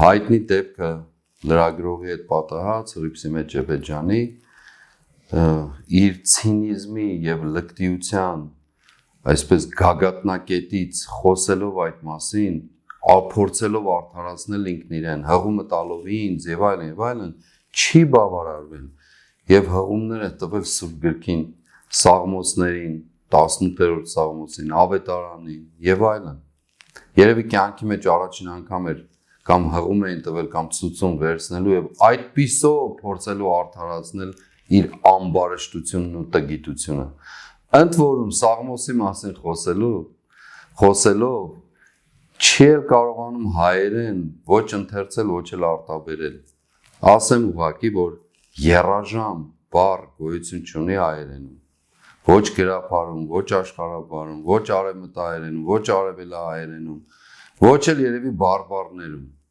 հայտնի դեպքը լրագրողի հետ պատահած Հռիփսիմետ Ջեբեջյանի իր ցինիզմի եւ լկտիության այսպես գագաթնակետից խոսելով այդ մասին, փորձելով արդարացնել ինքն իրեն, հղումը տալով ինձ եւ այլն, չի բավարարվել եւ հղումներ է տվել Սուրբ գրքին, Սաղմոսներին, 18-րդ Սաղմոսին, Ավետարանին եւ այլն։ Երևի կյանքի մեջ առաջին անգամ էր կամ հղում էին տվել կամ ցուցում վերցնելու եւ այդպիսով փորձելու արդարացնել իր ամբարշտությունն ու տգիտությունը։ Ընդ որում Սաղմոսի մասին խոսելով չի էլ կարողանում հայերեն ոչ ընթերցել, ոչ էլ արտաբերել։ Ասեմ ուղղակի, որ երաժամ բառ գոյություն չունի հայերենում։ Ոչ գրաբարում, ոչ աշխարհաբարում, ոչ արևմտահայերենում, ոչ արևելահայերենում, ոչ էլ երևի բարբառներում։